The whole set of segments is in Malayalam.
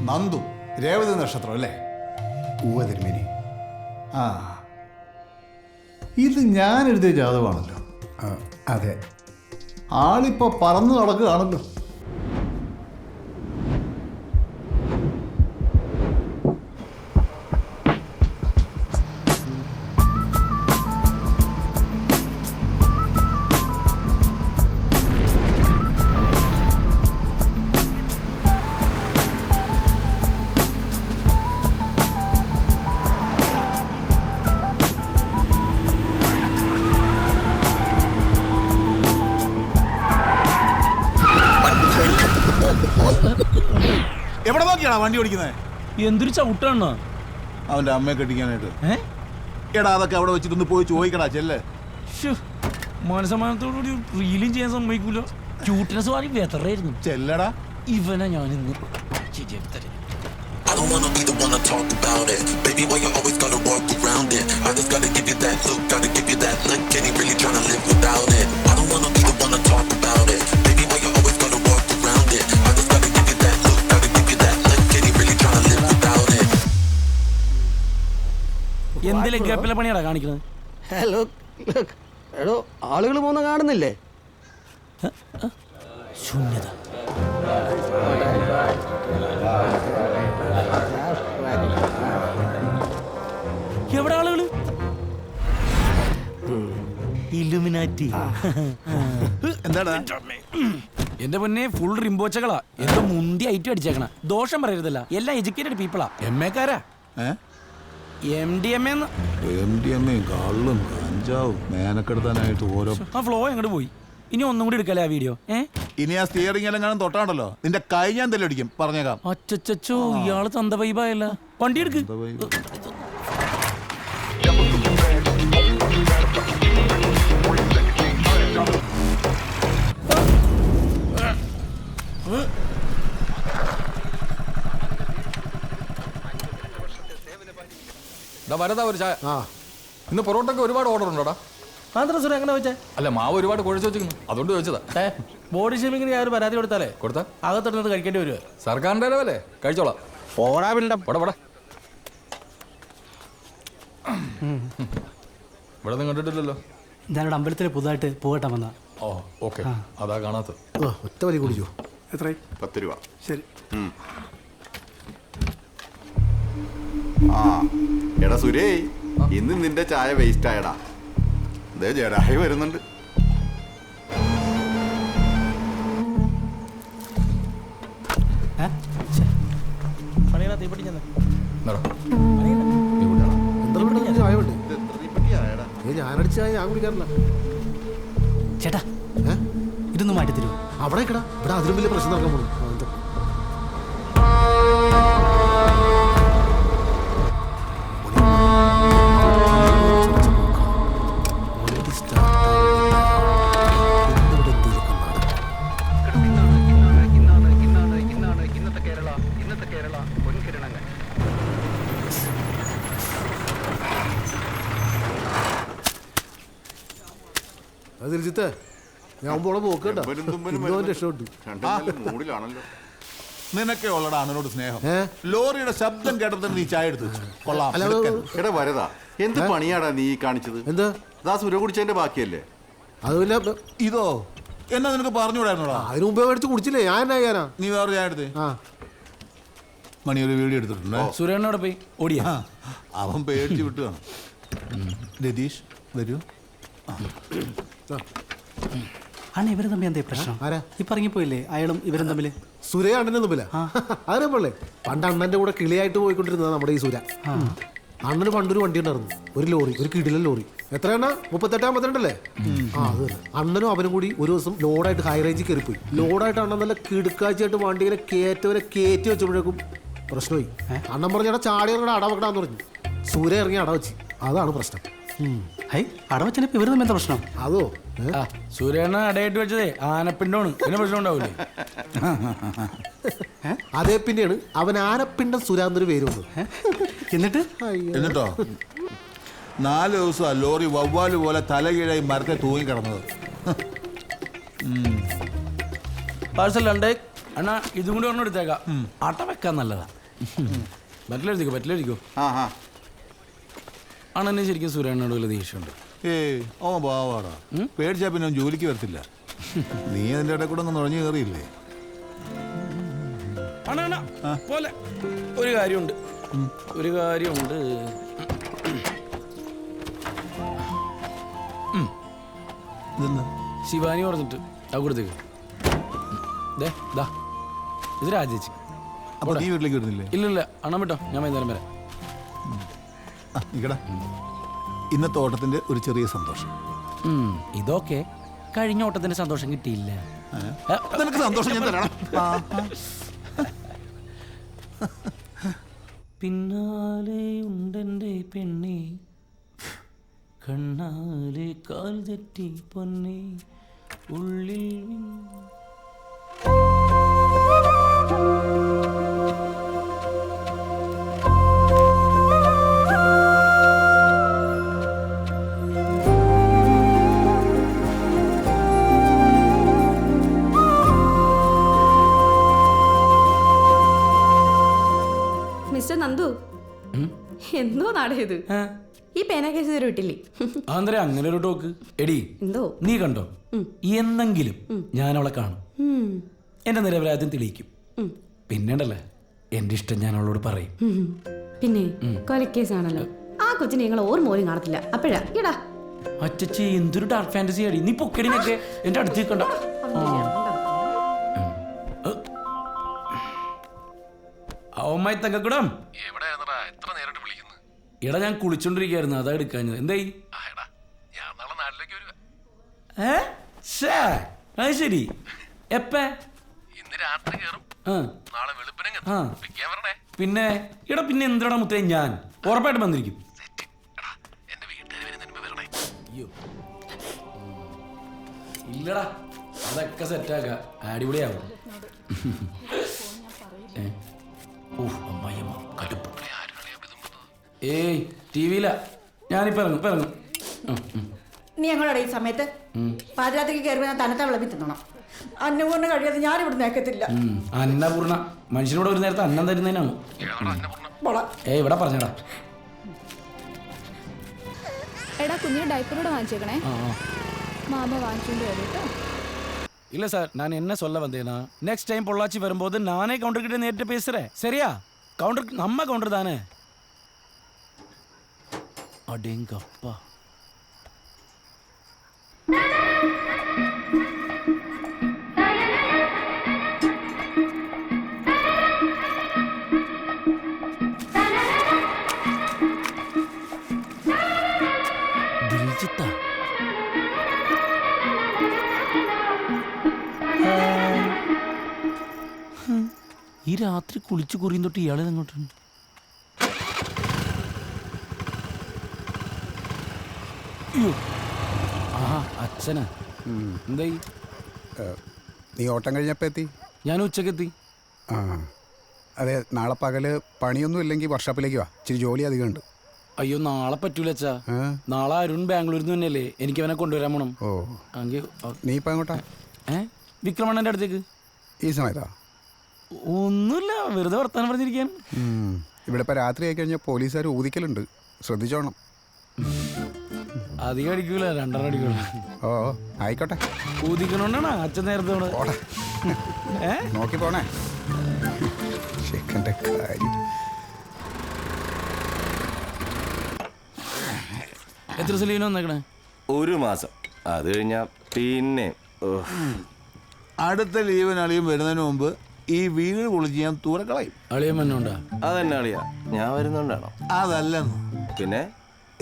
നന്ദു, രേവതി നക്ഷത്രം അല്ലേ? തിരുമേനി. ആ, ഇത് ഞാൻ എഴുതിയ ജാതകമാണല്ലോ. അതെ. ആളിപ്പോ പറന്നു നടക്കുകയാണല്ലോ. എവിടെ നോക്കിയാണോ വണ്ടി ഓടിക്കുന്നത്? എന്തൊരു ചവിട്ടാണോ അവന്റെ അമ്മയെ കെട്ടിക്കാനായിട്ട്. എടാ, അതൊക്കെ അവിടെ വെച്ചിട്ടൊന്ന് പോയി ചോദിക്കടാ. ചെല്ലേ. മനസമാനത്തോടുകൂടി റീലും ചെയ്യാൻ സമ്മതിക്കൂല. ക്യൂട്ട്നെസ് വാങ്ങി വെതറായിരുന്നു. ചെല്ലടാ. ഇവനെ ഞാൻ ഇന്ന് I don't wanna be the one to talk about it. Baby, why you always gotta walk around it? I just gotta give you that look, gotta give you that look. Ain't really tryna live without it. I don't wanna be the one to talk about it. Baby, why you always gotta walk around it? I just gotta give you that look, gotta give you that look. Ain't really tryna live without it. എന്തെങ്കിലും ഗ്യാപ്പിലെ പണിയാടാ കാണിക്കുന്നത്? ഹലോ, എടോ, ആളുകൾ പോകുന്ന കാണുന്നില്ലേ? ശൂന്യത. എവിടെ ആളുകള്? ഇലുമിനാറ്റി. എന്താടാ? എന്റെ പൊന്നെ, ഫുൾ റിംബോച്ചകളാ. എന്തോ മുന്തി ഐറ്റം അടിച്ചേക്കണ. ദോഷം പറയരുതല്ല, എല്ലാം എഡ്യൂക്കേറ്റഡ് പീപ്പിളാ. MA-കാരാ. MDMA കള്ളും കഞ്ചാവും മേനക്കെടുത്താനായിട്ട് ഓരോ. ആ ഫ്ലോ എങ്ങോട്ട് പോയി? ഇനി ഒന്നും കൂടി എടുക്കല്ലേ ആ വീഡിയോ? ഇനി ആ സ്റ്റിയറിംഗ് എല്ലാം കാണാൻ തൊട്ടാണല്ലോ നിന്റെ കൈ ഞാൻ തന്നെ അടിക്കും, പറഞ്ഞേക്കാം. അച്ചച്ചോ, ഇയാള് തന്ത വൈബായല്ല. വണ്ടി എടുക്ക്. വരതാ ഒരു ചായ. ഇന്ന് പൊറോട്ടൊക്കെ ഒരുപാട് ഓർഡർ ഉണ്ടോടാ? എങ്ങനെ വെച്ചേ? അല്ല, മാവ് ഒരുപാട് കുഴച്ച് വെച്ചിരിക്കുന്നു, അതുകൊണ്ട് ചോദിച്ചതാ. ബോഡി ഷേമിങ്ങിന് ഞാൻ ഒരു പരാതി കൊടുത്താലേ കൊടുത്താ അകത്തിടുന്നത് കഴിക്കേണ്ടി വരുമോ? സർക്കാരിന്റെ ഇടവല്ലേ, കഴിച്ചോളാം. ഇവിടെ ഒന്നും കണ്ടിട്ടില്ലല്ലോ. ഞാനിവിടെ അമ്പലത്തിൽ പുതുതായിട്ട് പോകട്ടെ വന്ന. ഓ, ഓക്കെ. അതാ കാണാത്ത. ഒറ്റ വലി കുടിച്ചോ. എത്ര? 10 രൂപ. ശരി. എടാ സുരേ, ഇന്ന് നിന്റെ ചായ വേസ്റ്റ് ആയടാ. ദേ ജഡായി വരുന്നുണ്ട്. ഞാനടിച്ച ചായ ഞാൻ കുടിക്കാറില്ല. ചേട്ടാ, ഇതൊന്നും മാറ്റി തരുമോ? അവിടെ ഇവിടെ അതിലും വലിയ പ്രശ്നം നടക്കാൻ പോകുന്നു. ഞാൻ പോണ പോക്കട്ടോ മൂടിലാണല്ലോ. നിനക്കെ ഉള്ളടാ അണ്ണനോട് സ്നേഹം. ലോറിയുടെ ശബ്ദം കേട്ടത് നീ ചായ എടുത്തു വെച്ചു. കൊള്ളാം. എടാ വരതാ, എന്ത് പണിയാടാ നീ കാണിച്ചത്? എന്താ? ദാ സുര കുടിച്ചതിന്റെ ബാക്കിയല്ലേ? അത് പിന്നെ ഇതോ എന്നാ നിനക്ക് പറഞ്ഞുകൂടായിരുന്നോടാ? അതിന് മുമ്പേ മേടിച്ച് കുടിച്ചില്ലേ? ഞാൻ എന്നാ ചെയ്യാനാ? നീ വേറെ ചായ എടുത്തേ. മണി ഒരു വീഡിയോ എടുത്തിട്ടുണ്ട്. സുരേണ്ണോടെ പോയി ഓടിയ അവൻ പേടിച്ച് വിട്ടുകയാണ്. രതീഷ് വരൂ. അണ്ണ, ഇവരും തമ്മിൽ എന്തേ പ്രശ്നം? ആരാ ഇപ്പൊ ഇറങ്ങിപ്പോയില്ലേ അയാളും ഇവരും തമ്മില്? സുരേ അണ്ണനും തമ്മിലാ? അറിയാമല്ലേ, പണ്ട് അണ്ണന്റെ കൂടെ കിളിയായിട്ട് പോയിക്കൊണ്ടിരുന്നതാ നമ്മുടെ ഈ സുര. അണ്ണന് പണ്ടൊരു വണ്ടി ഉണ്ടായിരുന്നു, ഒരു ലോറി, ഒരു കിടിലൻ ലോറി. എത്രയാണ്? 38-52 അത് തന്നെ. അണ്ണനും അവനും കൂടി ഒരു ദിവസം ലോഡായിട്ട് ഹൈ റേഞ്ചിൽ കയറിപ്പോയി. ലോഡായിട്ട് അണ്ണൻ നല്ല കിടുക്കാഴ്ചയായിട്ട് വണ്ടി ഇങ്ങനെ കയറ്റി വെച്ചപ്പോഴേക്കും പ്രശ്നമായി. അണ്ണൻ പറഞ്ഞാൽ ചാടിയറങ്ങടെ അടവെക്കടാന്ന് പറഞ്ഞു. സൂര്യ ഇറങ്ങി അട വെച്ച്. അതാണ് പ്രശ്നം. അടവച്ചനപ്പോ ഇവര് തമ്മിൽ എന്താ പ്രശ്നം? അതോ സൂര്യണ്ണ അടയിട്ട് വെച്ചതേ ആനപ്പിണ്ടോണ്, പിന്നെ പ്രശ്നം ഉണ്ടാവില്ലേ? അതേ പിന്നെയാണ് അവൻ ആനപ്പിണ്ടം സുരാന്നൊരു പേര് വന്നത്. എന്നിട്ടോ 4 ദിവസം ലോറി വവ്വാല് പോലെ തലകീഴായി മരത്തെ തൂങ്ങി കിടന്നത്. പാഴ്സൽ 2 അണ്ണാ ഇതും കൂടി ഒരെണ്ണം എടുത്തേക്കാം. അട്ട വെക്കാൻ നല്ലതാ. പറ്റിലെഴുതിക്കോ. ആ ആ അണ്ണനെ ശരിക്കും സുരേണ്ണോട് വല്ല ദേഷ്യമുണ്ട്. ഏയ് ഓ ബാവാടാ, പേടിച്ചാ പിന്നെ അവൻ ജോലിക്ക് വരത്തില്ല. നീ അതിന്റെ ഇടയിൽ കൂടെ ഒന്ന് നുഴഞ്ഞു കയറിയില്ലേ? അണ്ണ പോലെ ഒരു കാര്യമുണ്ട്. ഇതെന്താ? ശിവാനി പറഞ്ഞിട്ട് അത് കൊടുത്തേക്ക്. ഇത് രാജേച്ചി. അപ്പൊ നീ വീട്ടിലേക്ക് വരുന്നില്ലേ? ഇല്ല അണ്ണൻ വിട്ടോ, ഞാൻ വൈകുന്നേരം വരാം. നിക്കടാ, ഇന്നത്തെ ഓട്ടത്തിന്റെ ഒരു ചെറിയ സന്തോഷം. ഇതൊക്കെ കഴിഞ്ഞ ഓട്ടത്തിന്റെ സന്തോഷം കിട്ടിയില്ല. നിനക്ക് സന്തോഷം ഞാൻ തരണം. പിന്നാലെ ഉണ്ടെന്റെ പെണ്ണെ, കണ്ണാലെ കാൽ തെറ്റി പൊന്നെ, ഉള്ളിൽ മിസ്റ്റർ നന്ദു, എന്തോ നാടേത് ഈ പേന കേസ് ഇതുവരെ വിട്ടില്ലേ? ആന്തര അങ്ങനെ ഒരു ടോക്ക്. എടി എന്തോ നീ കണ്ടോ, എന്നെങ്കിലും ഞാൻ അവളെ കാണും, എന്റെ നിരപരാധിത്വം തെളിയിക്കും. പിന്നെണ്ടല്ലേ എന്റെ ഇഷ്ടം ഞാൻ അവളോട് പറയും. പിന്നെ കൊലക്കേസാണല്ലോ, ആ കൊച്ചിനെ ഞങ്ങൾ ഓർമ്മ പോലും കാണത്തില്ല. അപ്പോഴാ ഇടാ അച്ചച്ചി എന്തൊരു ഡാർക്ക് ഫാന്റസി ആടി. നീ പൊക്കടിനൊക്കെ എന്റെ അടുത്ത് നിൽക്കണ്ട. അവന്മായി തങ്കക്കുടം എടാ, ഞാൻ കുളിച്ചോണ്ടിരിക്കായിരുന്നു, അതാ എടുക്കാഞ്ഞത്. എന്തായി? അത് ശരി. എപ്പ? പിന്നെ എടാ, പിന്നെ എന്തിനാ മുത്തേ ഞാൻ ഉറപ്പായിട്ട് വന്നിരിക്കും. ഇല്ലടാ, അതൊക്കെ സെറ്റാക്ക, അടിപൊളിയാവും. ഏയ് ടിവിയില, ഞാനിപ്പോ ഇറങ്ങും. നീ ഞങ്ങളുടെ ഈ സമയത്ത് പാതിരാത്രിക്ക് കയറി തനത്ത വിളമ്പി തിന്നണം. അന്നപൂർണ്ണ കഴിയാതെ ഞാൻ ഇവിടെ നേക്കത്തില്ല. അന്നപൂർണ്ണ മനുഷ്യനോട് ഒരു നേരത്തെ അന്നം തരുന്നതിനാണ്. ഏയ് ഇവിടെ പറഞ്ഞടാ. എടാ കുഞ്ഞിന് ഡൈപ്പറോട് വാങ്ങിച്ചേക്കണേ. മാമ വാങ്ങിച്ചോണ്ട് വരും കേട്ടോ. இல்ல சார், நான் என்ன சொல்ல வந்தேன்னா, நெக்ஸ்ட் டைம் பொள்ளாச்சி வரும்போது நானே கவுண்டர் கிட்ட நேரிட்டு பேசுறேன். சரியா? கவுண்டர் நம்ம கவுண்டர் தானே. அடேங்கப்பா. ദിൽജിത്താ. ഈ രാത്രി കുളിച്ചു കുറിയും തൊട്ട് ഇയാളെ അങ്ങോട്ടുണ്ട്. ആ അച്ഛനാ. എന്തായി? നീ ഓട്ടം കഴിഞ്ഞപ്പോൾ എത്തി? ഞാൻ ഉച്ചക്കെത്തി. ആ അതെ, നാളെ പകല് പണിയൊന്നും ഇല്ലെങ്കിൽ വർക്ക്ഷോപ്പിലേക്ക് വാ, ഇച്ചിരി ജോലി അധികം ഉണ്ട്. അയ്യോ നാളെ പറ്റൂല അച്ഛാ. നാളെ അരുൺ ബാംഗ്ലൂരിൽ നിന്ന് തന്നെയല്ലേ, എനിക്ക് അവനെ കൊണ്ടുവരാൻ പോണം. ഓ, നീ ഇപ്പം എങ്ങോട്ടാ? വിക്രമണ്ണൻ്റെ അടുത്തേക്ക്. ഈ സമയത്താ? ഒന്നുമില്ല, വെറുതെ വർത്താനം പറഞ്ഞിരിക്കാൻ. ഇവിടെ ഇപ്പം രാത്രി ആയി കഴിഞ്ഞാൽ പോലീസുകാർ ഊതിക്കലുണ്ട്, ശ്രദ്ധിച്ചോണം. അധികം അടിക്കൂല, 2.5 അടിക്കൂല. ഓ ആയിക്കോട്ടെ. ഊതിക്കണോണ്ടാണ് അച്ഛൻ നേരത്തെ നോക്കി പോണേ. ചെക്കൻ്റെ കാര്യം. എത്ര സലീന വന്നേക്കണേ? 1 മാസം. അത് കഴിഞ്ഞാ പിന്നെ അടുത്ത ലീവിന് അളിയും വരുന്നതിന് മുമ്പ് ഈ വീട് പൊളിച്ച് ഞാൻ തൂരക്കളയും. അളിയൻ വന്നോണ്ടാ? അതന്നെ അളിയാ, ഞാൻ വരുന്നോണ്ടാണോ? അതല്ലെന്ന്. പിന്നെ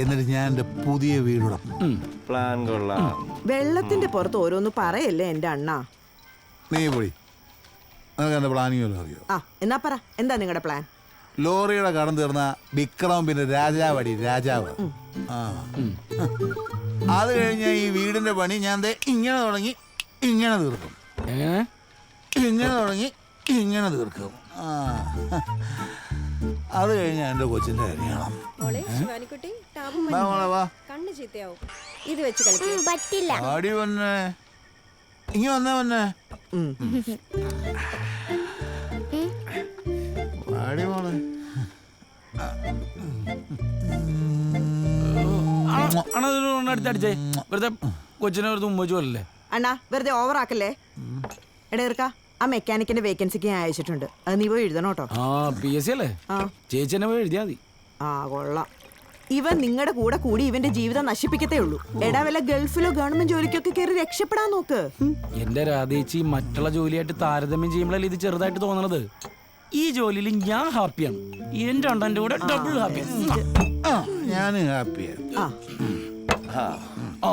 എന്നിട്ട് ഞാൻ എന്റെ പുതിയ വീടുടെ പ്ലാൻ കൊള്ളാം. വെള്ളത്തിന്റെ പുറത്ത് ഓരോന്ന് പറയല്ലേ എന്റെ അണ്ണ. നീ പോയി, നിനക്ക് എന്റെ പ്ലാനിങ് വല്ലതും അറിയോ? ആ എന്നാ പറ, എന്താ നിങ്ങളുടെ പ്ലാൻ? ലോറിയുടെ കടം തീർന്ന വിക്രം പിന്നെ രാജാവടി രാജാവ്. അത് കഴിഞ്ഞ ഈ വീടിന്റെ പണി ഞാൻ ഇങ്ങനെ തുടങ്ങി ഇങ്ങനെ തീർക്കും. ഇങ്ങനെ തുടങ്ങി ഇങ്ങനെ തീർക്കും. അത് കഴിഞ്ഞ എന്റെ കൊച്ചിന്റെ കല്യാണം. ഇത് വെച്ച് കളിക്കാൻ ആടി വന്നേ, ഇങ്ങനെ വന്നേ. അടിമോളെ. അടുത്തടിച്ചേ വെറുതെ കൊച്ചിനെ വെറുതെ ഉമ്മച്ചു പോലല്ലേ. അണ്ണാ വെറുതെ ഓവർ ആക്കല്ലേ. എടാ ഇറക്ക, ആ മെക്കാനിക്കിന്റെ വേക്കൻസിക്ക് ഞാൻ അയച്ചിട്ടുണ്ട്. അത് നീ പോയി എഴുതണം കേട്ടോ. ആ PSC അല്ലേ? ചേച്ചി എന്നെ പോയി എഴുതിയാ മതി. ആ കൊള്ളാം. ഇവൻ നിങ്ങളുടെ കൂടെ കൂടി ഇവന്റെ ജീവിതം നശിപ്പിക്കത്തേ ഉള്ളൂ. എടാ വല്ല ഗൾഫിലോ ഗവൺമെന്റ് ജോലിക്കൊക്കെ കയറി രക്ഷപ്പെടാൻ നോക്ക്. എന്റെ രാധേച്ചി മറ്റുള്ള ജോലിയായിട്ട് താരതമ്യം ചെയ്യുമ്പോഴല്ലേ ഇത് ചെറുതായിട്ട് തോന്നണത്. ഈ ജോലിയിൽ ഞാൻ ഹാപ്പിയാണ്. എന്റെ അണ്ണന്റെ കൂടെ ഡബിൾ ഹാപ്പി. ഞാനും ഹാപ്പിയാണ്. ആ ആ